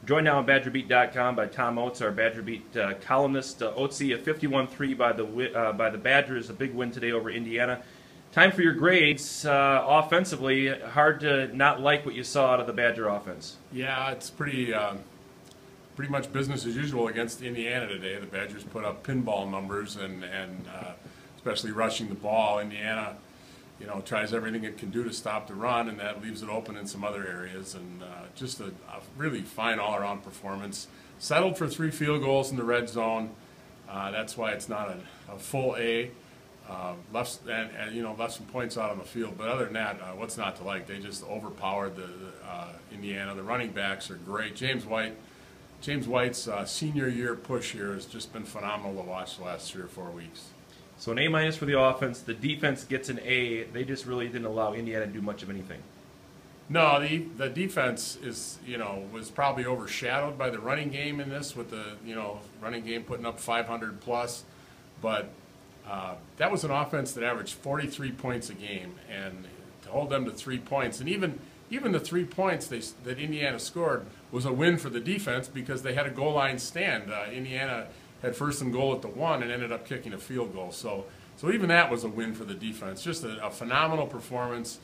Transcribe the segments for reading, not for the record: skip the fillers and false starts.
Joined now on badgerbeat.com by Tom Oates, our Badger Beat columnist. Oatesy, a 51-3 by the Badgers, a big win today over Indiana. Time for your grades. Offensively, hard to not like what you saw out of the Badger offense. Yeah, it's pretty much business as usual against Indiana today. The Badgers put up pinball numbers and especially rushing the ball. Indiana, tries everything it can do to stop the run, and that leaves it open in some other areas. And just a really fine all-around performance. Settled for 3 field goals in the red zone. That's why it's not a full A. Left some points out on the field, but other than that, what's not to like? They just overpowered the Indiana. The running backs are great. James White's senior year push here has just been phenomenal to watch the last 3 or 4 weeks. So an A- for the offense. The defense gets an A. They just really didn't allow Indiana to do much of anything. No, the defense was probably overshadowed by the running game in this, with the running game putting up 500 plus, but that was an offense that averaged 43 points a game, and to hold them to 3 points, and even the 3 points that Indiana scored was a win for the defense because they had a goal line stand. Indiana had first and goal at the 1 and ended up kicking a field goal. So even that was a win for the defense. Just a phenomenal performance.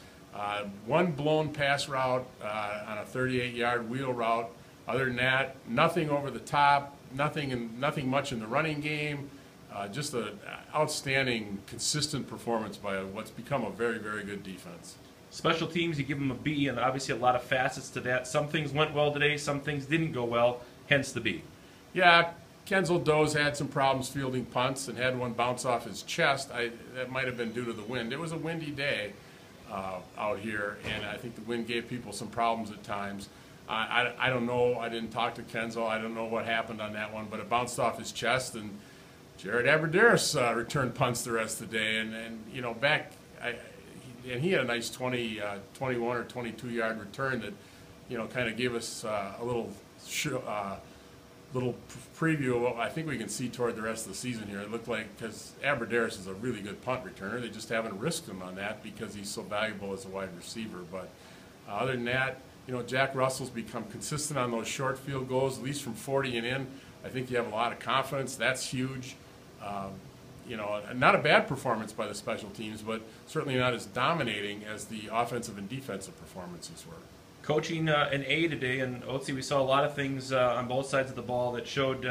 One blown pass route on a 38-yard wheel route. Other than that, nothing over the top, nothing much in the running game. Just an outstanding, consistent performance by what's become a very, very good defense. Special teams, you give them a B, and obviously a lot of facets to that. Some things went well today, some things didn't go well, hence the B. Yeah, Kenzel Doe's had some problems fielding punts and had one bounce off his chest. That might have been due to the wind. It was a windy day out here, and I think the wind gave people some problems at times. I don't know. I didn't talk to Kenzel. I don't know what happened on that one, but it bounced off his chest, and Jared Aberderis returned punts the rest of the day, and he had a nice 21 or 22-yard return that kind of gave us a little preview of what I think we can see toward the rest of the season here. It looked like, because Aberderis is a really good punt returner, they just haven't risked him on that because he's so valuable as a wide receiver. But other than that, Jack Russell's become consistent on those short field goals, at least from 40 and in. I think you have a lot of confidence. That's huge. Not a bad performance by the special teams, but certainly not as dominating as the offensive and defensive performances were. Coaching an A today, and Oatsy, we saw a lot of things on both sides of the ball that showed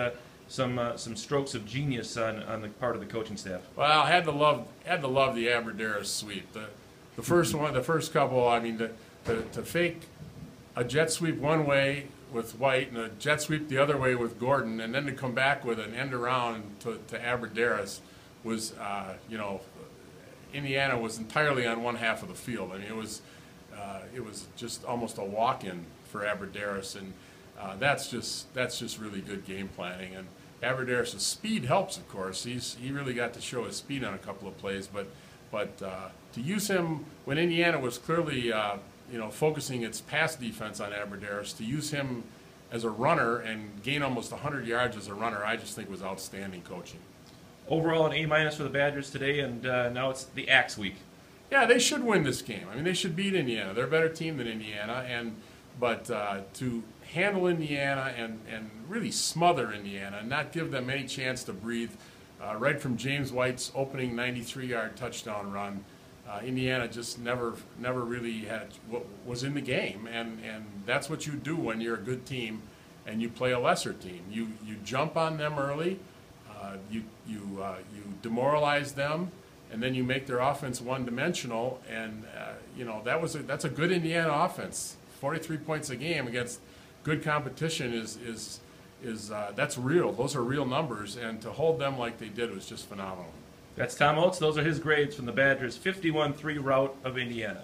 some strokes of genius on the part of the coaching staff. Well, I had to love the Aberderis sweep. The first one, the first couple. I mean, to fake a jet sweep one way with White and a jet sweep the other way with Gordon, and then to come back with an end around to Aberderis was, Indiana was entirely on one half of the field. I mean, it was just almost a walk-in for Aberderis, and that's just really good game planning. And Aberderis' speed helps, of course. He really got to show his speed on a couple of plays, but to use him when Indiana was clearly focusing its pass defense on Aberderis, to use him as a runner and gain almost 100 yards as a runner, I just think was outstanding coaching. Overall, an A- for the Badgers today, and now it's the Axe week. Yeah, they should win this game. I mean, they should beat Indiana. They're a better team than Indiana, but to handle Indiana and really smother Indiana and not give them any chance to breathe, right from James White's opening 93-yard touchdown run, Indiana just never really was in the game, and that's what you do when you're a good team and you play a lesser team. You jump on them early, you demoralize them, and then you make their offense one-dimensional, and that's a good Indiana offense. 43 points a game against good competition is that's real. Those are real numbers, and to hold them like they did was just phenomenal. That's Tom Oates. Those are his grades from the Badgers' 51-3 rout of Indiana.